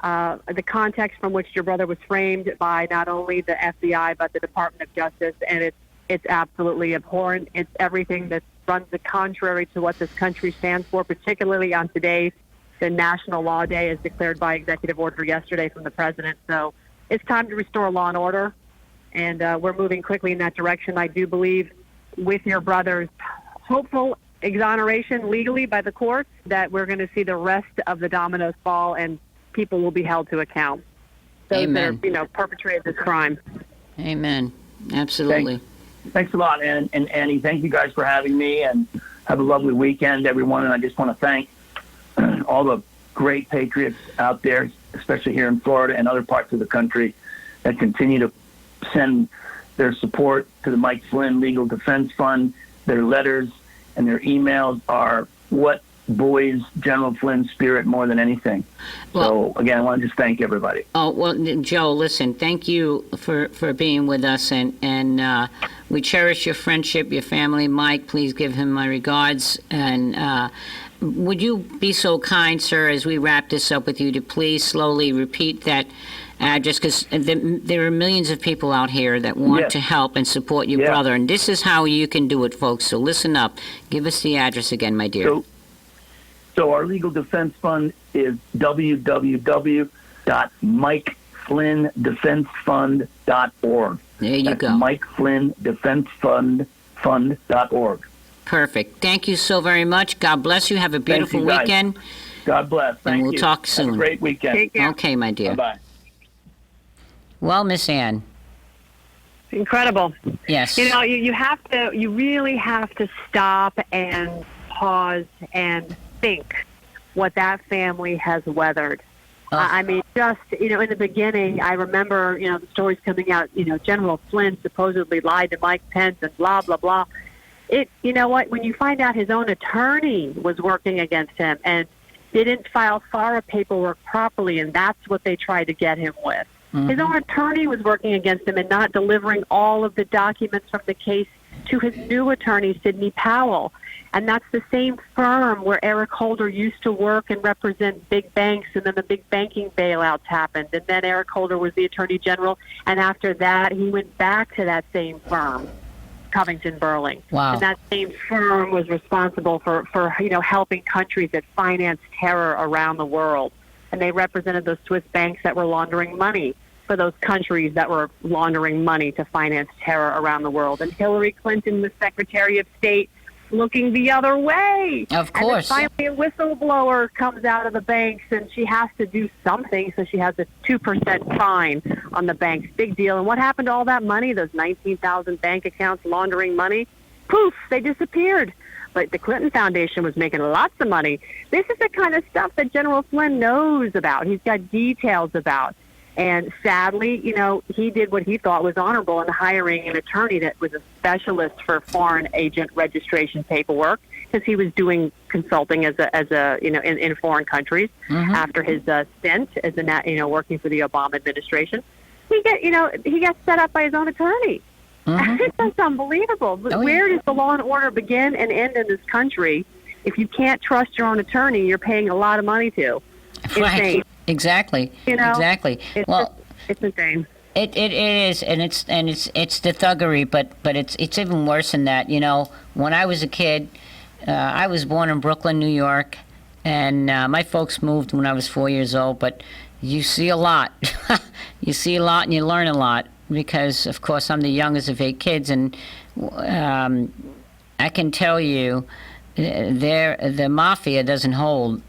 the context from which your brother was framed by not only the FBI but the Department of Justice, and it's absolutely abhorrent. It's everything that runs the contrary to what this country stands for, particularly on today. The National Law Day is declared by executive order yesterday from the president. So it's time to restore law and order, and we're moving quickly in that direction. I do believe with your brother's hopeful exoneration legally by the courts that we're going to see the rest of the dominoes fall and people will be held to account. Those Amen. that are, perpetrated this crime. Amen. Absolutely. Thanks a lot, and Annie, thank you guys for having me, and have a lovely weekend, everyone. And I just want to thank all the great patriots out there, especially here in Florida and other parts of the country, that continue to send their support to the Mike Flynn Legal Defense Fund. Their letters and their emails are what buoys General Flynn's spirit more than anything. So, again, I want to just thank everybody. Oh, well, Joe, listen, thank you for being with us, and we cherish your friendship, your family. Mike, please give him my regards, and would you be so kind, sir, as we wrap this up with you, to please slowly repeat that address, because there are millions of people out here that want to help and support your brother, and this is how you can do it, folks. So listen up. Give us the address again, my dear. So our legal defense fund is www.mikeflynndefensefund.org. There you go. mikeflynndefensefund.org. Perfect. Thank you so very much. God bless you. Have a beautiful weekend. God bless. Thank you. And we'll talk soon. Have a great weekend. Take care. Okay, my dear. Bye-bye. Well, Miss Ann. Incredible. Yes. You really have to stop and pause and think what that family has weathered. I mean, just, in the beginning, I remember, the stories coming out, General Flynn supposedly lied to Mike Pence and blah, blah, blah. You know what? When you find out his own attorney was working against him and didn't file FARA paperwork properly, and that's what they tried to get him with. His own attorney was working against him and not delivering all of the documents from the case to his new attorney, Sidney Powell. And that's the same firm where Eric Holder used to work and represent big banks, and then the big banking bailouts happened. And then Eric Holder was the attorney general, and after that, he went back to that same firm, Covington Burling. Wow. And that same firm was responsible for helping countries that finance terror around the world. And they represented those Swiss banks that were laundering money for those countries that were laundering money to finance terror around the world. And Hillary Clinton was Secretary of State looking the other way. Of course. And then finally a whistleblower comes out of the banks and she has to do something, so she has a 2% fine on the banks. Big deal. And what happened to all that money, those 19,000 bank accounts laundering money? Poof, they disappeared. But the Clinton Foundation was making lots of money. This is the kind of stuff that General Flynn knows about. He's got details about. And sadly, he did what he thought was honorable in hiring an attorney that was a specialist for foreign agent registration paperwork. because he was doing consulting as a in foreign countries after his stint as working for the Obama administration. He gets set up by his own attorney. It's just unbelievable. Where does the law and order begin and end in this country if you can't trust your own attorney you're paying a lot of money to? Right. Insane. Exactly. Exactly. It's insane. It is, and it's the thuggery, but it's even worse than that. When I was a kid, I was born in Brooklyn, New York, and my folks moved when I was 4 years old. But you see a lot. You see a lot, and you learn a lot because, of course, I'm the youngest of 8 kids, and I can tell you, the mafia doesn't hold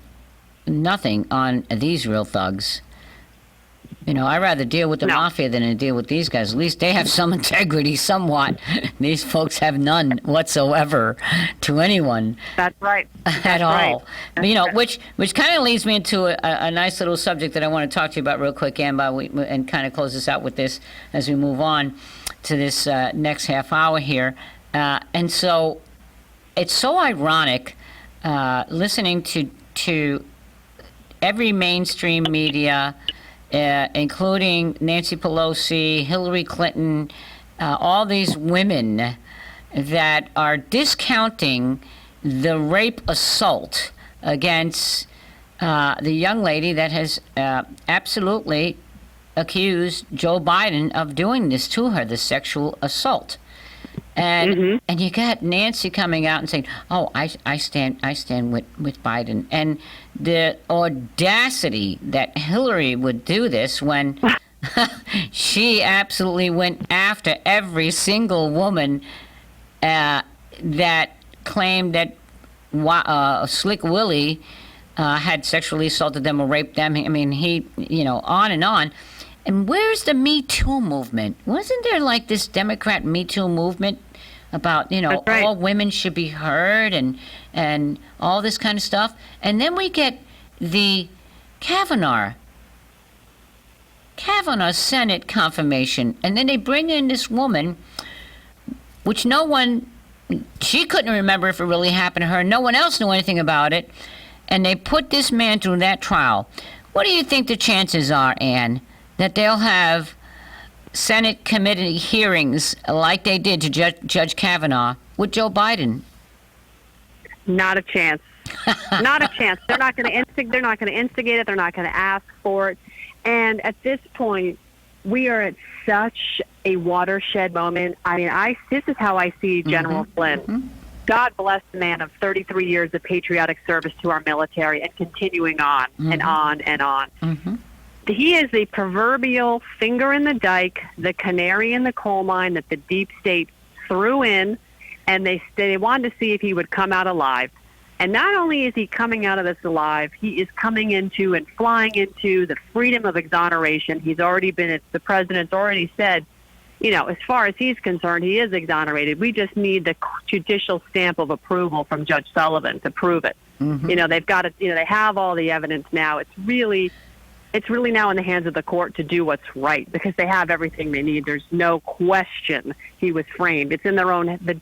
nothing on these real thugs. I'd rather deal with the mafia than to deal with these guys. At least they have some integrity, somewhat. These folks have none whatsoever to anyone. That's right. At all. Right. Which kind of leads me into a nice little subject that I want to talk to you about real quick, Amber, and kind of close this out with this as we move on to this next half hour here. And so it's so ironic listening to every mainstream media, including Nancy Pelosi, Hillary Clinton, all these women that are discounting the rape assault against the young lady that has absolutely accused Joe Biden of doing this to her, the sexual assault. And you got Nancy coming out and saying, "Oh, I stand with Biden," and the audacity that Hillary would do this when she absolutely went after every single woman that claimed that Slick Willie had sexually assaulted them or raped them. I mean, he, on and on. And where's the Me Too movement? Wasn't there like this Democrat Me Too movement about, right. all women should be heard and all this kind of stuff? And then we get the Kavanaugh Senate confirmation. And then they bring in this woman, which she couldn't remember if it really happened to her. No one else knew anything about it. And they put this man through that trial. What do you think the chances are, Ann, that they'll have Senate committee hearings like they did to Judge Kavanaugh with Joe Biden? Not a chance. Not a chance. They're not going to instigate it. They're not going to ask for it. And at this point, we are at such a watershed moment. I mean, this is how I see General Flynn. God bless the man of 33 years of patriotic service to our military and continuing on and on and on. He is the proverbial finger in the dike, the canary in the coal mine that the deep state threw in, and they wanted to see if he would come out alive. And not only is he coming out of this alive, he is coming into and flying into the freedom of exoneration. The president's already said, as far as he's concerned, he is exonerated. We just need the judicial stamp of approval from Judge Sullivan to prove it. They've got it. They have all the evidence now. It's really now in the hands of the court to do what's right because they have everything they need. There's no question he was framed. It's in their own. The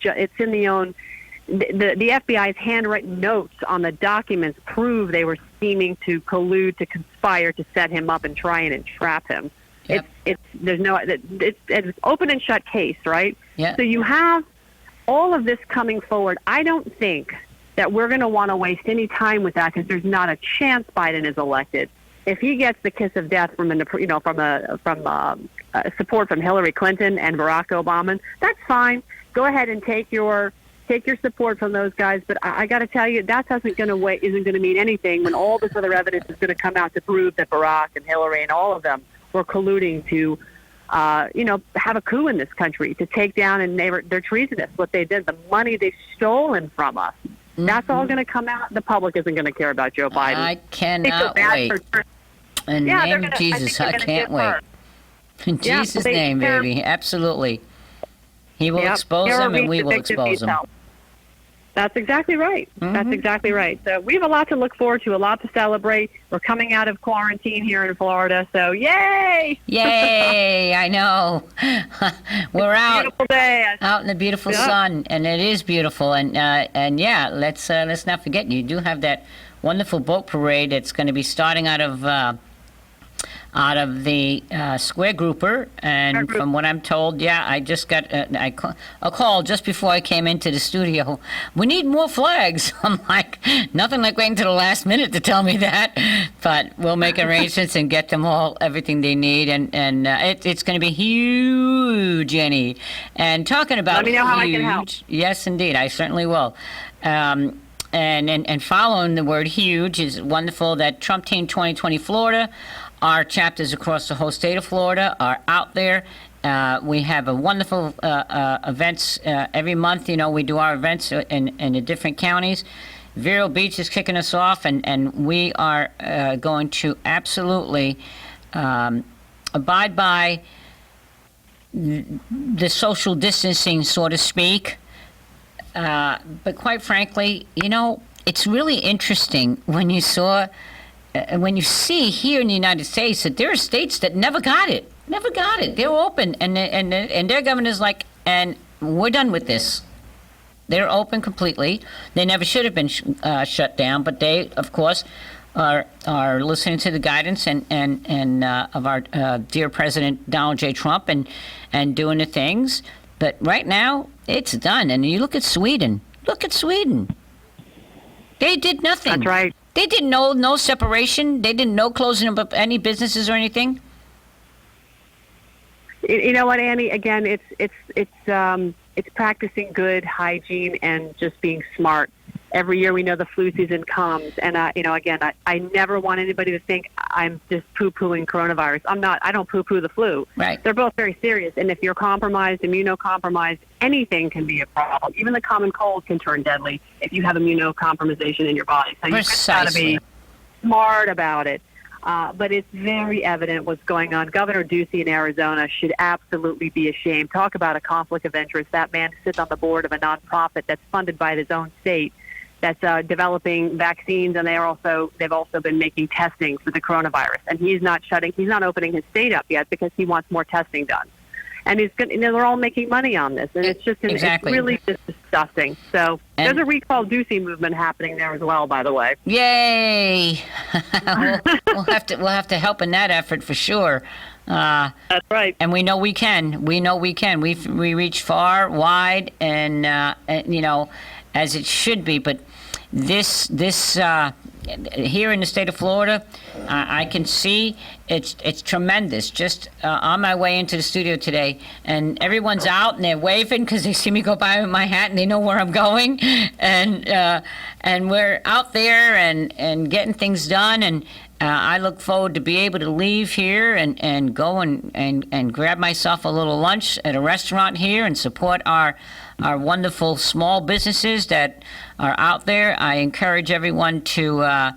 FBI's handwritten notes on the documents prove they were scheming to collude, to conspire, to set him up and try and entrap him. Yep. It's open and shut case, right? Yeah. So you have all of this coming forward. I don't think that we're going to want to waste any time with that because there's not a chance Biden is elected. If he gets the kiss of death from support from Hillary Clinton and Barack Obama, that's fine. Go ahead and take your support from those guys. But I got to tell you, that isn't going to mean anything when all this other evidence is going to come out to prove that Barack and Hillary and all of them were colluding to, have a coup in this country to take down, and they're treasonous. What they did, the money they've stolen from us. That's all going to come out. The public isn't going to care about Joe Biden. I cannot wait. In the name of Jesus, I can't wait. In Jesus' name, baby. Absolutely. He will expose them and we will expose them. That's exactly right. That's exactly right. So we have a lot to look forward to, a lot to celebrate. We're coming out of quarantine here in Florida, so yay! Yay! I know. We're out. Beautiful day. Out in the beautiful sun, and it is beautiful. And yeah, let's not forget, you do have that wonderful boat parade that's going to be starting out of the Square Grouper, and from what I'm told, I just got a call just before I came into the studio. We need more flags. I'm like, nothing like waiting to the last minute to tell me that, but we'll make arrangements and get them all everything they need, and it's going to be huge, Jenny. And talking about let me know huge, how I can help. Yes, indeed, I certainly will. And following the word huge is wonderful that Trump Team 2020 Florida, our chapters across the whole state of Florida are out there. We have a wonderful events every month. You know, we do our events in the different counties. Vero Beach is kicking us off, and we are going to absolutely abide by the social distancing, so to speak. But quite frankly, you know, it's really interesting when you see here in the United States that there are states that never got it. They're open, and their governor's like, and we're done with this. They're open completely. They never should have been shut down, but they, of course, are listening to the guidance and of our dear President Donald J. Trump and doing the things. But right now, it's done. And you look at Sweden. They did nothing. That's right. They didn't know no separation. They didn't know closing up any businesses or anything. You know what, Annie? Again, it's practicing good hygiene and just being smart. Every year we know the flu season comes, and again, I never want anybody to think I'm just poo-pooing coronavirus. I'm not. I don't poo-poo the flu. Right. They're both very serious, and if you're compromised, immunocompromised, anything can be a problem. Even the common cold can turn deadly if you have immunocompromisation in your body. So you've got to be smart about it. But it's very evident what's going on. Governor Ducey in Arizona should absolutely be ashamed. Talk about a conflict of interest. That man sits on the board of a nonprofit that's funded by his own state, that's developing vaccines, and they've also been making testing for the coronavirus. And he's not opening his state up yet because he wants more testing done. And they're all making money on this, and it's just it's really just disgusting. So there's a Recall Ducey movement happening there as well, by the way. Yay! we'll have to help in that effort for sure. That's right. And we know we can. We reach far, wide, and as it should be. But this here in the state of Florida, I can see it's tremendous. Just on my way into the studio today, and everyone's out and they're waving because they see me go by with my hat and they know where I'm going, and we're out there and getting things done. And I look forward to be able to leave here and go and grab myself a little lunch at a restaurant here and support our wonderful small businesses that are out there. I encourage everyone to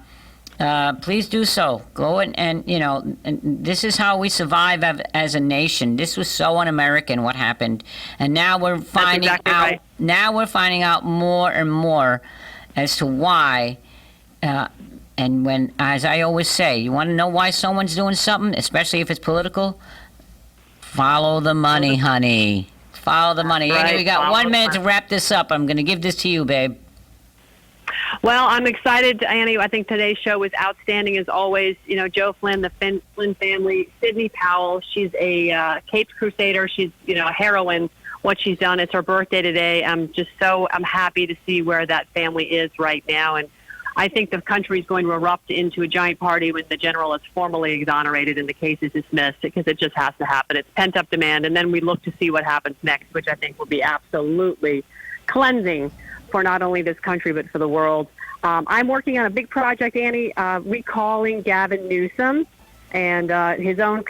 please do so. Go and this is how we survive as a nation. This was so un-American what happened, and now we're finding out. Right. Now we're finding out more and more as to why. And when, as I always say, you want to know why someone's doing something, especially if it's political? Follow the money, honey. Follow the money. Right. Anyway, we got 1 minute to wrap this up. I'm going to give this to you, babe. Well, I'm excited, Annie. I think today's show was outstanding as always. You know, Joe Flynn, the Flynn family, Sidney Powell. She's a Capes Crusader. She's, a heroine. What she's done. It's her birthday today. I'm happy to see where that family is right now. And I think the country is going to erupt into a giant party when the general is formally exonerated and the case is dismissed, because it just has to happen. It's pent-up demand, and then we look to see what happens next, which I think will be absolutely cleansing for not only this country but for the world. I'm working on a big project, Annie, recalling Gavin Newsom, and his own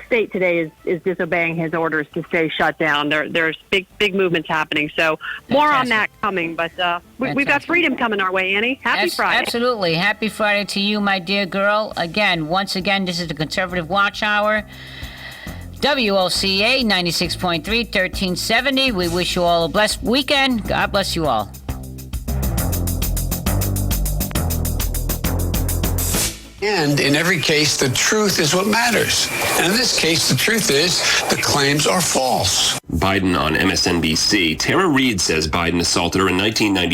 state today is disobeying his orders to stay shut down. There's big movements happening. So more on that coming. But we've got freedom coming our way, Annie. Happy Friday. Absolutely. Happy Friday to you, my dear girl. Once again, this is the Conservative Watch Hour. WOCA 96.3, 1370. We wish you all a blessed weekend. God bless you all. And in every case, the truth is what matters. And in this case, the truth is the claims are false. Biden on MSNBC. Tara Reid says Biden assaulted her in 1990.